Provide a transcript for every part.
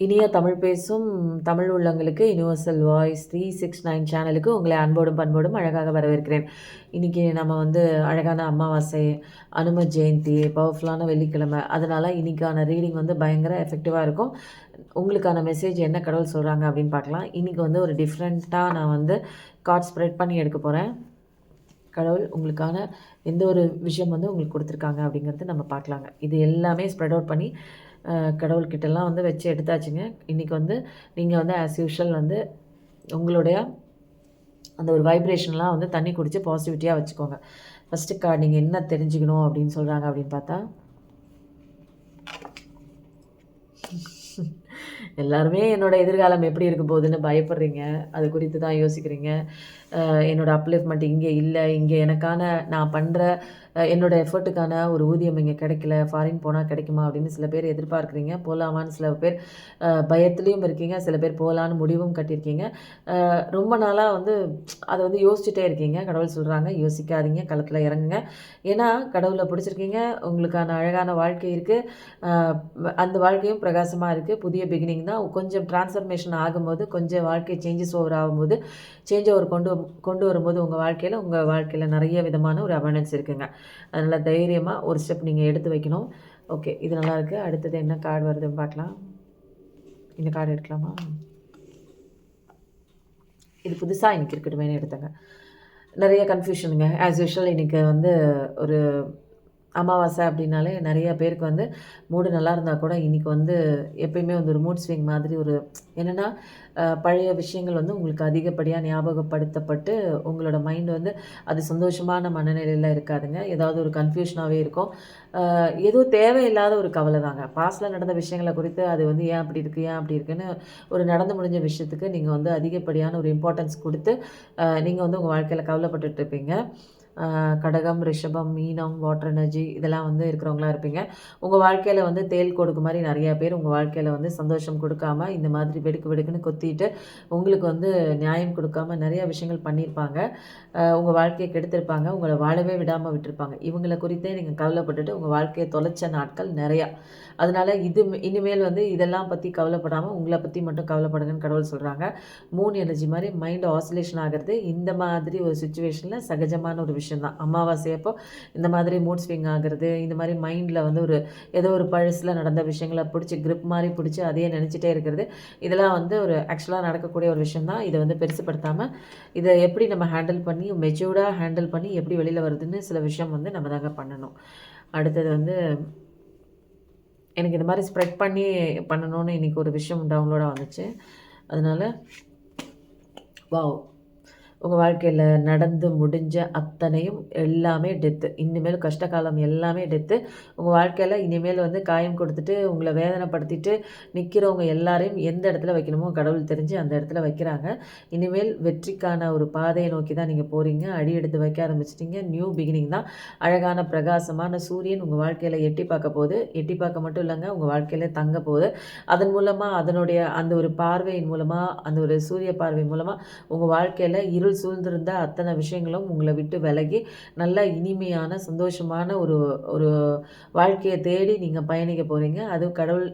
இனிய தமிழ் பேசும் தமிழ் உள்ளங்களுக்கு யுனிவர்சல் வாய்ஸ் 369 சேனலுக்கு உங்களை அன்போடும் பண்போடும் அழகாக வரவேற்கிறேன். இன்றைக்கி நம்ம அழகான அமாவாசை, அனும ஜெயந்தி, பவர்ஃபுல்லான வெள்ளிக்கிழமை. அதனால் இன்றைக்கான ரீடிங் பயங்கர எஃபெக்டிவாக இருக்கும். உங்களுக்கான மெசேஜ் என்ன கடவுள் சொல்கிறாங்க அப்படின்னு பார்க்கலாம். இன்றைக்கி ஒரு டிஃப்ரெண்ட்டாக நான் கார்ட் ஸ்ப்ரெட் பண்ணி எடுக்க போகிறேன். கடவுள் உங்களுக்கான எந்த ஒரு விஷயம் உங்களுக்கு கொடுத்துருக்காங்க அப்படிங்கிறது நம்ம பார்க்கலாங்க. இது எல்லாமே ஸ்ப்ரெட் அவுட் பண்ணி கடவுள்கிட்டலாம் வச்சு எடுத்தாச்சுங்க. இன்றைக்கி நீங்கள் ஆஸ் யூஷுவல் உங்களுடைய அந்த ஒரு வைப்ரேஷன்லாம் தண்ணி குடித்து பாசிட்டிவிட்டியாக வச்சுக்கோங்க. ஃபஸ்ட்டு கார்டு நீங்கள் என்ன தெரிஞ்சுக்கணும் அப்படின்னு சொல்கிறாங்க அப்படின்னு பார்த்தா, எல்லாருமே என்னோடய எதிர்காலம் எப்படி இருக்க போகுதுன்னு பயப்படுறீங்க. அது குறித்து தான் யோசிக்கிறீங்க. என்னோடய அப்லிஃப்ட்மெண்ட் இங்கே இல்லை, இங்கே எனக்கான நான் பண்ணுற என்னோடய எஃபர்ட்டுக்கான ஒரு ஊதியம் இங்கே கிடைக்கல, ஃபாரின் போனால் கிடைக்குமா அப்படின்னு சில பேர் எதிர்பார்க்குறீங்க. போகலாமான்னு சில பேர் பயத்துலேயும் இருக்கீங்க, சில பேர் போகலான்னு முடிவும் கட்டியிருக்கீங்க. ரொம்ப நாளாக அதை யோசிச்சுட்டே இருக்கீங்க. கடவுள் சொல்கிறாங்க, யோசிக்காதீங்க, களத்தில் இறங்குங்க. ஏன்னா கடவுளை பிடிச்சிருக்கீங்க, உங்களுக்கான அழகான வாழ்க்கை இருக்குது, அந்த வாழ்க்கையும் பிரகாசமாக இருக்குது. புதிய பிகினிங் தான். கொஞ்சம் டிரான்ஸ்ஃபர்மேஷன் ஆகும்போது, கொஞ்சம் வாழ்க்கை சேஞ்சஸ் ஓவர் ஆகும்போது, சேஞ்ச் ஓவர் கொண்டு வரும்போது உங்கள் வாழ்க்கையில் நிறைய விதமான ஒரு அவேர்னஸ் இருக்குங்க. அதனால் தைரியமாக ஒரு ஸ்டெப் நீங்கள் எடுத்து வைக்கணும். ஓகே, இது நல்லாயிருக்கு. அடுத்தது என்ன கார்டு வருதுன்னு பார்க்கலாம். இந்த கார்டு எடுக்கலாமா? இது புதுசாக இன்றைக்கி இருக்கட்டுமே எடுத்தங்க. நிறைய கன்ஃபியூஷனுங்க. ஆஸ் யூஷுவல் இன்றைக்கி ஒரு அமாவாசை அப்படின்னாலே நிறைய பேருக்கு மூடு நல்லா இருந்தால் கூட இன்றைக்கி எப்பயுமே ஒரு மூட் ஸ்விங் மாதிரி ஒரு என்னென்னா பழைய விஷயங்கள் உங்களுக்கு அதிகப்படியாக ஞாபகப்படுத்தப்பட்டு உங்களோட மைண்டு அது சந்தோஷமான மனநிலையில் இருக்காதுங்க. ஏதாவது ஒரு கன்ஃபியூஷனாகவே இருக்கும். ஏதோ தேவையில்லாத ஒரு கவலை தாங்க. பாஸ்டில் நடந்த விஷயங்களை குறித்து அது ஏன் அப்படி இருக்குது, ஏன் அப்படி இருக்குன்னு ஒரு நடந்து முடிஞ்ச விஷயத்துக்கு நீங்கள் அதிகப்படியான ஒரு இம்பார்ட்டன்ஸ் கொடுத்து நீங்கள் உங்கள் வாழ்க்கையில் கவலைப்பட்டுட்டு இருப்பீங்க. கடகம், ரிஷபம், மீனம், வாட்டர் எனர்ஜி இதெல்லாம் இருக்கிறவங்களா இருப்பீங்க. உங்கள் வாழ்க்கையில் தேல் கொடுக்கு மாதிரி நிறையா பேர் உங்கள் வாழ்க்கையில் சந்தோஷம் கொடுக்காம இந்த மாதிரி வெடுக்குன்னு கொத்திட்டு உங்களுக்கு நியாயம் கொடுக்காம நிறையா விஷயங்கள் பண்ணியிருப்பாங்க. உங்கள் வாழ்க்கையை கெடுத்திருப்பாங்க, உங்களை வாழவே விடாமல் விட்டுருப்பாங்க. இவங்களை குறித்தே நீங்கள் கவலைப்பட்டுட்டு உங்கள் வாழ்க்கையை தொலைச்ச நாட்கள் நிறையா. அதனால் இனிமேல் இதெல்லாம் பற்றி கவலைப்படாமல் உங்களை பற்றி மட்டும் கவலைப்படுங்கன்னு கடவுள் சொல்கிறாங்க. மூன் எனர்ஜி மாதிரி மைண்டு ஆசிலேஷன் ஆகிறது இந்த மாதிரி ஒரு சுச்சுவேஷனில் சகஜமான ஒரு விஷயந்தான். அமாவாசையப்போ இந்த மாதிரி மூட் ஸ்விங் ஆகிறது, இந்த மாதிரி மைண்டில் ஒரு ஏதோ ஒரு பழசில் நடந்த விஷயங்களை பிடிச்சி கிரிப் மாதிரி பிடிச்சி அதையே நினச்சிட்டே இருக்கிறது, இதெல்லாம் ஒரு ஆக்சுவலாக நடக்கக்கூடிய ஒரு விஷயந்தான். இதை பெருசுப்படுத்தாமல் இதை எப்படி நம்ம ஹேண்டில் பண்ணி மெச்சூர்டாக ஹேண்டில் பண்ணி எப்படி வெளியில் வருதுன்னு சில விஷயம் நம்ம தாங்க பண்ணணும். அடுத்தது எனக்கு இந்த மாதிரி ஸ்ப்ரெட் பண்ணி பண்ணணும்னு இன்றைக்கி ஒரு விஷயம் டவுன்லோடாக வந்துச்சு. அதனால் வாவ், உங்கள் வாழ்க்கையில் நடந்து முடிஞ்ச அத்தனையும் எல்லாமே டெத்து. இனிமேல் கஷ்டகாலம் எல்லாமே டெத்து. உங்கள் வாழ்க்கையில் இனிமேல் காயம் கொடுத்துட்டு உங்களை வேதனைப்படுத்திட்டு நிற்கிறவங்க எல்லாரையும் எந்த இடத்துல வைக்கணுமோ கடவுள் தெரிஞ்சு அந்த இடத்துல வைக்கிறாங்க. இனிமேல் வெற்றிக்கான ஒரு பாதையை நோக்கி தான் நீங்கள் போகிறீங்க. அடி எடுத்து வைக்க ஆரம்பிச்சிட்டிங்க. நியூ பிகினிங் தான். அழகான பிரகாசமான சூரியன் உங்கள் வாழ்க்கையில் எட்டி பார்க்க போகுது. எட்டி பார்க்க மட்டும் இல்லைங்க, உங்கள் வாழ்க்கையில் தங்க போகுது. அதன் மூலமாக அதனுடைய அந்த ஒரு பார்வையின் மூலமாக, அந்த ஒரு சூரிய பார்வை மூலமாக உங்கள் வாழ்க்கையில் இருள் சூழ்ந்திருந்த அத்தனை விஷயங்களும் உங்களை விட்டு விலகி நல்ல இனிமையான சந்தோஷமான ஒரு ஒரு வாழ்க்கையை தேடி நீங்கள் பயணிக்க போகிறீங்க. அது கடவுள்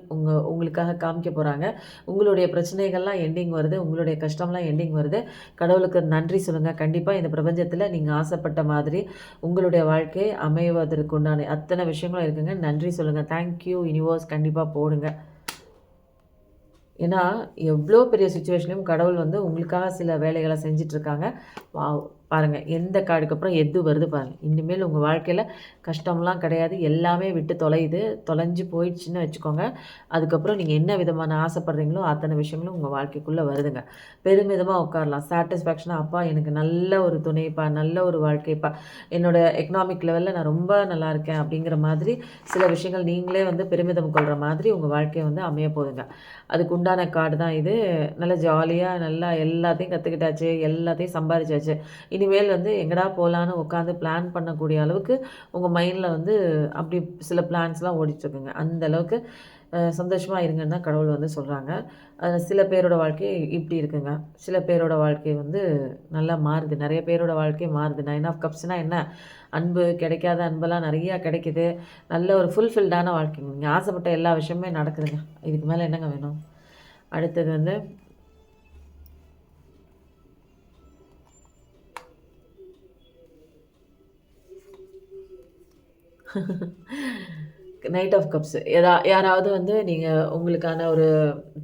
உங்களுக்காக காமிக்க போகிறாங்க. உங்களுடைய பிரச்சனைகள்லாம் எண்டிங் வருது, உங்களுடைய கஷ்டம்லாம் எண்டிங் வருது. கடவுளுக்கு நன்றி சொல்லுங்கள். கண்டிப்பாக இந்த பிரபஞ்சத்தில் நீங்கள் ஆசைப்பட்ட மாதிரி உங்களுடைய வாழ்க்கை அமைவதற்கு உண்டான அத்தனை விஷயங்களும் இருக்குங்க. நன்றி சொல்லுங்கள். Thank you universe. கண்டிப்பாக போடுங்க. ஏன்னா எவ்வளோ பெரிய சுச்சுவேஷன்லையும் கடவுள் உங்களுக்காக சில வேலைகளை செஞ்சிட்ருக்காங்க. வாவ், பாருங்கள் எந்த கார்டுக்கு அப்புறம் எது வருது பாருங்கள். இனிமேல் உங்கள் வாழ்க்கையில் கஷ்டம்லாம் கிடையாது, எல்லாமே விட்டு தொலைஞ்சு போயிடுச்சுன்னு வச்சுக்கோங்க. அதுக்கப்புறம் நீங்கள் என்ன விதமான ஆசைப்படுறீங்களோ அத்தனை விஷயங்களும் உங்கள் வாழ்க்கைக்குள்ளே வருதுங்க. பெருமிதமாக உட்காரலாம், சாட்டிஸ்ஃபேக்ஷனாக. அப்பா எனக்கு நல்ல ஒரு துணைப்பா, நல்ல ஒரு வாழ்க்கைப்பா, என்னோடய எக்கனாமிக் லெவலில் நான் ரொம்ப நல்லா இருக்கேன் அப்படிங்கிற மாதிரி சில விஷயங்கள் நீங்களே பெருமிதம் கொள்கிற மாதிரி உங்கள் வாழ்க்கையை அமைய போகுதுங்க. அதுக்கு உண்டான கார்டு தான் இது. நல்லா ஜாலியாக நல்லா எல்லாத்தையும் கற்றுக்கிட்டாச்சு, எல்லாத்தையும் சம்பாதிச்சாச்சு. இனிமேல் எங்கடா போகலான்னு உட்காந்து பிளான் பண்ணக்கூடிய அளவுக்கு உங்கள் மைண்டில் அப்படி சில பிளான்ஸ்லாம் ஓடிட்டுருக்குங்க. அந்த அளவுக்கு சந்தோஷமாக இருங்கன்னு தான் கடவுள் சொல்கிறாங்க. சில பேரோட வாழ்க்கை இப்படி இருக்குங்க, சில பேரோட வாழ்க்கை நல்லா மாறுது. நிறைய பேரோட வாழ்க்கை மாறுது. 9 ஆஃப் கப்ஸ்னால் என்ன, அன்பு கிடைக்காத அன்பெல்லாம் நிறையா கிடைக்குது. நல்ல ஒரு ஃபுல்ஃபில்டான வாழ்க்கைங்க. நீங்கள் ஆசைப்பட்ட எல்லா விஷயமே நடக்குதுங்க. இதுக்கு மேலே என்னங்க வேணும்? அடுத்தது வந்து நைட் ஆஃப் கப்ஸ். யாராவது வந்து நீங்கள் உங்களுக்கான ஒரு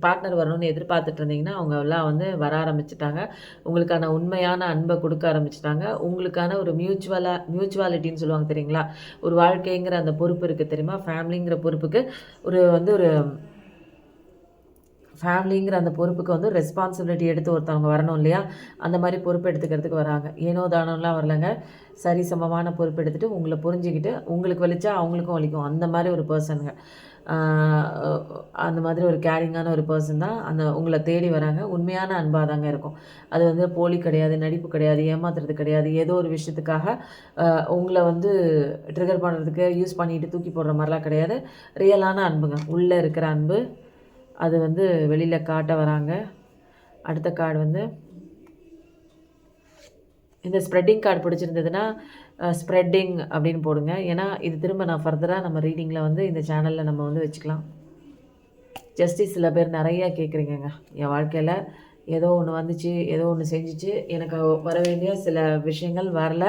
பார்ட்னர் வரணும்னு எதிர்பார்த்துட்டு இருந்தீங்கன்னா, அவங்கலாம் வந்து வர ஆரம்பிச்சுட்டாங்க. உங்களுக்கான உண்மையான அன்பை கொடுக்க ஆரம்பிச்சுட்டாங்க. உங்களுக்கான ஒரு மியூச்சுவாலிட்டின்னு சொல்லுவாங்க தெரியுங்களா? ஒரு வாழ்க்கைங்கிற அந்த பொறுப்பு இருக்குது தெரியுமா? ஃபேமிலிங்கிற பொறுப்புக்கு ஒரு ஃபேமிலிங்கிற அந்த பொறுப்புக்கு வந்து ரெஸ்பான்சிபிலிட்டி எடுத்து ஒருத்தவங்க வரணும் இல்லையா? அந்த மாதிரி பொறுப்பு எடுத்துக்கிறதுக்கு வராங்க. ஏனோ தானோலாம் வரலங்க. சரிசமமான பொறுப்பு எடுத்துகிட்டு உங்களை புரிஞ்சுக்கிட்டு உங்களுக்கு வலிச்சா அவங்களுக்கும் வலிக்கும். அந்த மாதிரி ஒரு பர்சனுங்க. அந்த மாதிரி ஒரு கேரிங்கான ஒரு பர்சன் தான் உங்களை தேடி வராங்க. உண்மையான அன்பாக தாங்க இருக்கும். அது வந்து போலி கிடையாது, நடிப்பு கிடையாது, ஏமாத்துறது கிடையாது. ஏதோ ஒரு விஷயத்துக்காக உங்களை வந்து ட்ரிகர் பண்ணுறதுக்கு யூஸ் பண்ணிட்டு தூக்கி போடுற மாதிரிலாம் கிடையாது. ரியலான அன்புங்க. உள்ளே இருக்கிற அன்பு. அது வந்து வெளியில் காட்ட வராங்க. அடுத்த கார்டு வந்து இந்த ஸ்ப்ரெட்டிங் கார்டு பிடிச்சிருந்ததுன்னா ஸ்ப்ரெட்டிங் அப்படின்னு போடுங்க. ஏன்னா இது திரும்ப நான் ஃபர்தராக நம்ம ரீடிங்கில் வந்து இந்த சேனலில் நம்ம வந்து வச்சுக்கலாம். ஜஸ்டிஸ் சில பேர் நிறையா கேட்குறீங்கங்க. என் வாழ்க்கையில் ஏதோ ஒன்று வந்துச்சு, ஏதோ ஒன்று செஞ்சிச்சு, எனக்கு வர வேண்டிய சில விஷயங்கள் வரல,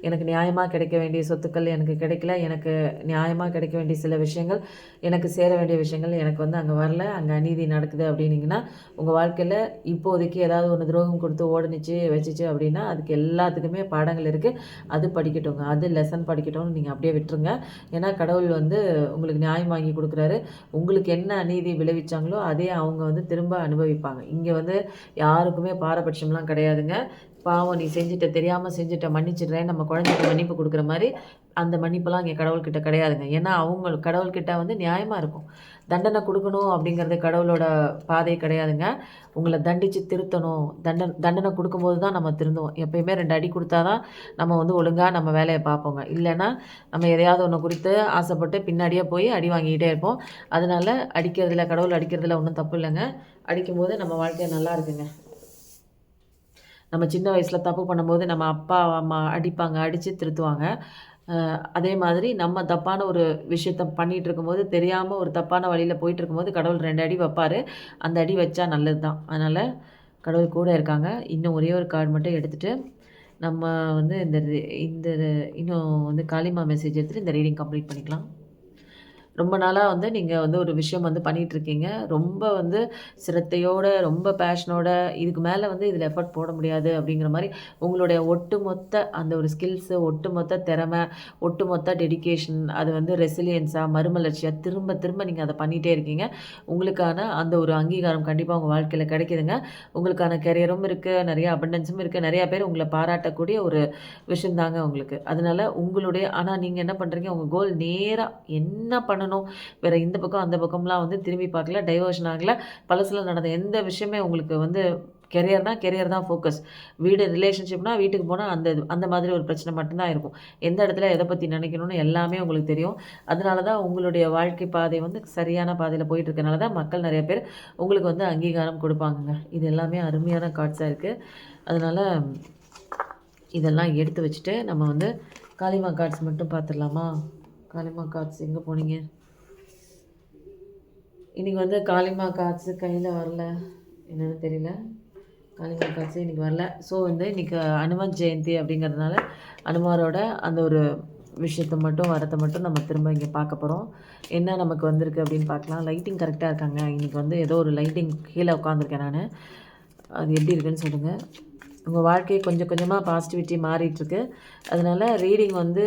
எனக்கு நியாயமாக கிடைக்க வேண்டிய சொத்துக்கள் எனக்கு கிடைக்கல, எனக்கு நியாயமாக கிடைக்க வேண்டிய சில விஷயங்கள், எனக்கு சேர வேண்டிய விஷயங்கள் எனக்கு வந்து அங்கே வரல, அங்கே அநீதி நடக்குது அப்படின்னீங்கன்னா, உங்கள் வாழ்க்கையில் இப்போதைக்கு ஏதாவது ஒன்று துரோகம் கொடுத்து ஓடுனுச்சு வச்சுச்சு அப்படின்னா, அதுக்கு எல்லாத்துக்குமே பாடங்கள் இருக்குது. அது படிக்கட்டுங்க, அது லெசன் படிக்கட்டும்னு நீங்கள் அப்படியே விட்டுருங்க. ஏன்னா கடவுள் வந்து உங்களுக்கு நியாயம் வாங்கி கொடுக்குறாரு. உங்களுக்கு என்ன அநீதி விளைவிச்சாங்களோ அதே அவங்க வந்து திரும்ப அனுபவிப்பாங்க. இங்கே வந்து யாருக்குமே பாரபட்சம்லாம் கிடையாதுங்க. பாவம் நீ செஞ்சுட்ட, தெரியாமல் செஞ்சுட்ட, மன்னிச்சிடுறேன் நம்ம குழந்தைக்கு மன்னிப்பு கொடுக்குற மாதிரி அந்த மன்னிப்பெல்லாம் இங்கே கடவுள்கிட்ட கிடையாதுங்க. ஏன்னா அவங்க கடவுள்கிட்ட வந்து நியாயமாக இருக்கும். தண்டனை கொடுக்கணும் அப்படிங்கிறது கடவுளோட பாதை கிடையாதுங்க. உங்களை தண்டித்து திருத்தணும், தண்டனை கொடுக்கும்போது தான் நம்ம திருந்துவோம். எப்பயுமே 2 அடி கொடுத்தா தான் நம்ம வந்து ஒழுங்காக நம்ம வேலையை பார்ப்போங்க. இல்லைன்னா நம்ம எதையாவது ஒன்று குறித்து ஆசைப்பட்டு பின்னாடியே போய் அடி வாங்கிக்கிட்டே இருப்போம். அதனால கடவுள் அடிக்கிறதுல ஒன்றும் தப்பு இல்லைங்க. அடிக்கும்போது நம்ம வாழ்க்கை நல்லா இருக்குங்க. நம்ம சின்ன வயசில் தப்பு பண்ணும்போது நம்ம அப்பா, அம்மா அடிப்பாங்க, அடித்து திருத்துவாங்க. அதே மாதிரி நம்ம தப்பான ஒரு விஷயத்த பண்ணிகிட்டு இருக்கும்போது, தெரியாமல் ஒரு தப்பான வழியில் போயிட்டுருக்கும்போது கடவுள் 2 அடி வைப்பார். அந்த அடி வச்சா நல்லது தான். அதனால் கடவுள் கூட இருக்காங்க. இன்னும் ஒரே ஒரு கார்டு மட்டும் எடுத்துகிட்டு நம்ம வந்து இந்த இன்னும் வந்து காளிமா மெசேஜ் எடுத்துகிட்டு இந்த ரீடிங் கம்ப்ளீட் பண்ணிக்கலாம். ரொம்ப நாளாக வந்து நீங்கள் வந்து ஒரு விஷயம் வந்து பண்ணிகிட்ருக்கீங்க. ரொம்ப வந்து சிரத்தையோட, ரொம்ப பேஷனோட, இதுக்கு மேலே வந்து இதில் எஃபர்ட் போட முடியாது அப்படிங்கிற மாரி உங்களுடைய ஒட்டுமொத்த அந்த ஒரு ஸ்கில்ஸு, ஒட்டுமொத்த திறமை, ஒட்டுமொத்த டெடிகேஷன், அது வந்து ரெசிலியன்ஸாக, மறுமலர்ச்சியா திரும்ப திரும்ப நீங்கள் அதை பண்ணிகிட்டே இருக்கீங்க. உங்களுக்கான அந்த ஒரு அங்கீகாரம் கண்டிப்பாக உங்கள் வாழ்க்கையில் கிடைக்குதுங்க. உங்களுக்கான கெரியரும் இருக்குது, நிறைய அபண்டன்ஸும் இருக்குது. நிறையா பேர் உங்களை பாராட்டக்கூடிய ஒரு விஷயம் தாங்க உங்களுக்கு. அதனால ஆனால் நீங்கள் என்ன பண்ணுறீங்க, உங்கள் கோல் நேரா என்ன பண்ணணும், வேறு இந்த பக்கம் அந்த பக்கம்லாம் வந்து திரும்பி பார்க்கல, டைவர்ஷன் ஆகல. பழசில் நடந்த எந்த விஷயமே உங்களுக்கு வந்து கெரியர் தான் ஃபோக்கஸ். ரிலேஷன்ஷிப்னா வீட்டுக்கு போனால் அந்த மாதிரி ஒரு பிரச்சனை மட்டும்தான் இருக்கும். எந்த இடத்துல எதை பற்றி நினைக்கணும்னு எல்லாமே உங்களுக்கு தெரியும். அதனால தான் உங்களுடைய வாழ்க்கை பாதை வந்து சரியான பாதையில் போயிட்டு இருக்கனால தான் மக்கள் நிறைய பேர் உங்களுக்கு வந்து அங்கீகாரம் கொடுப்பாங்கங்க. இது எல்லாமே அருமையான கார்ட்ஸாக இருக்குது. அதனால் இதெல்லாம் எடுத்து வச்சுட்டு நம்ம வந்து காளிமா கார்ட்ஸ் மட்டும் பார்த்துடலாமா? காளிமா கார்ட்ஸ் எங்கே போனீங்க? இன்றைக்கி வந்து காளிமா கார்ட்ஸு கையில் வரல, என்னென்னு தெரியல. காளிமா கார்ட்ஸு இன்றைக்கி வரல. ஸோ வந்து இன்றைக்கி அனுமன் ஜெயந்தி அப்படிங்கிறதுனால அனுமாரோட அந்த ஒரு விஷயத்தை மட்டும் வரத்தை மட்டும் நம்ம திரும்ப இங்கே பார்க்க போகிறோம். என்ன நமக்கு வந்திருக்கு அப்படின்னு பார்க்கலாம். லைட்டிங் கரெக்டாக இருக்காங்க. இன்றைக்கி வந்து ஏதோ ஒரு லைட்டிங் கீழே உட்காந்துருக்கேன் நான். அது எப்படி இருக்குன்னு சொல்லுங்கள். உங்கள் வாழ்க்கை கொஞ்சம் கொஞ்சமாக பாசிட்டிவிட்டி மாறிட்டுருக்கு. அதனால் ரீடிங் வந்து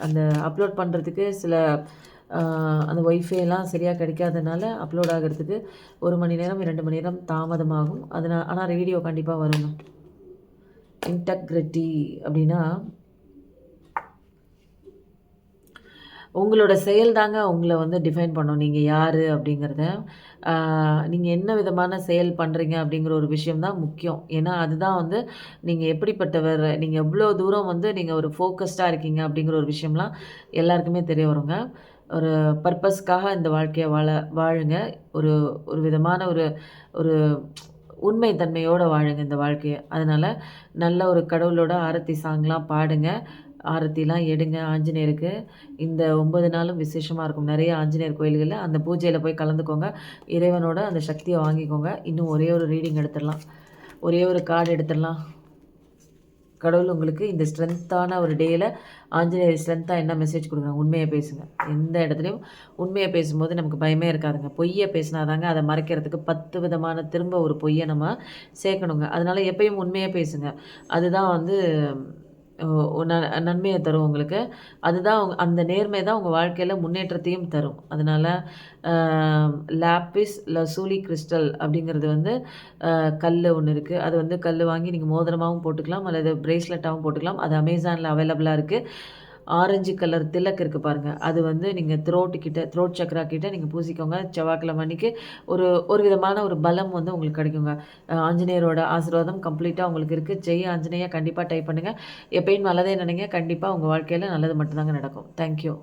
அந்த அப்லோட் பண்ணுறதுக்கு சில அந்த ஒய்ஃபைலாம் சரியாக கிடைக்காதனால அப்லோட் ஆகிறதுக்கு 1 மணி நேரம் 2 மணி நேரம் தாமதமாகும். ஆனால் ரேடியோ கண்டிப்பாக வருங்க. இன்டெக்ரிட்டி அப்படின்னா உங்களோட செயல் தாங்க உங்களை வந்து டிஃபைன் பண்ணும். நீங்கள் யார் அப்படிங்கிறத. நீங்கள் என்ன விதமான செயல் பண்ணுறீங்க அப்படிங்கிற ஒரு விஷயம் தான் முக்கியம். ஏன்னா அதுதான் வந்து நீங்கள் எப்படிப்பட்டவர், நீங்கள் எவ்வளோ தூரம் வந்து நீங்கள் ஒரு ஃபோக்கஸ்டாக இருக்கீங்க அப்படிங்கிற ஒரு விஷயம்லாம் எல்லாருக்குமே தெரிய வருங்க. ஒரு பர்பஸ்க்காக இந்த வாழ்க்கையை வாழுங்க. ஒரு ஒரு விதமான ஒரு ஒரு உண்மை தன்மையோடு வாழுங்க இந்த வாழ்க்கையை. அதனால் நல்ல ஒரு கடவுளோட ஆரத்தி சாங்லாம் பாடுங்க. ஆரத்திலாம் எடுங்க ஆஞ்சநேயருக்கு. இந்த 9 நாளும் விசேஷமா இருக்கும். நெறைய ஆஞ்சநேயர் கோயில்கள்ல அந்த பூஜையில போய் கலந்துக்கோங்க. இறைவனோட அந்த சக்திய வாங்கிக்கோங்க. இன்னும் ஒரே ஒரு ரீடிங் எடுத்துடலாம். ஒரே ஒரு கார்டு எடுத்துடலாம். கடவுள் உங்களுக்கு இந்த ஸ்ட்ரென்த்தான ஒரு டேயில் ஆஞ்சநேயர் ஸ்ட்ரென்த்தாக என்ன மெசேஜ் கொடுக்குறாங்க? உண்மையை பேசுங்க. எந்த இடத்துலையும் உண்மையை பேசும்போது நமக்கு பயமே இருக்காதுங்க. பொய்யை பேசினாதாங்க அதை மறைக்கிறதுக்கு 10 விதமான திரும்ப ஒரு பொய்யை நம்ம சேர்க்கணுங்க. அதனால எப்பயும் உண்மையாக பேசுங்க. அதுதான் வந்து நன்மையை தரும் உங்களுக்கு. அதுதான் அந்த நேர்மை தான் உங்கள் வாழ்க்கையில் முன்னேற்றத்தையும் தரும். அதனால் லாப்பிஸ் லசூலி கிறிஸ்டல் அப்படிங்கிறது வந்து கல் ஒன்று இருக்குது. அது வந்து கல் வாங்கி நீங்கள் மோதிரமாகவும் போட்டுக்கலாம், அல்லது பிரேஸ்லெட்டாகவும் போட்டுக்கலாம். அது அமேசானில் அவைலபிளாக இருக்குது. ஆரஞ்சு கலர் திலக் இருக்குது பாருங்கள், அது வந்து நீங்கள் த்ரோட் சக்ரா கிட்ட நீங்கள் பூசிக்கோங்க. செவ்வாய்க்கிழமை அன்னைக்கு ஒரு ஒரு விதமான ஒரு பலம் வந்து உங்களுக்கு கிடைக்குங்க. ஆஞ்சநேயரோட ஆசீர்வாதம் கம்ப்ளீட்டாக உங்களுக்கு இருக்குது. ஜெய் ஆஞ்சநேயா கண்டிப்பாக டைப் பண்ணுங்கள். எப்பயும் நல்லதே நினைங்க. கண்டிப்பாக உங்கள் வாழ்க்கையில் நல்லது மட்டும்தாங்க நடக்கும். தேங்க்யூ.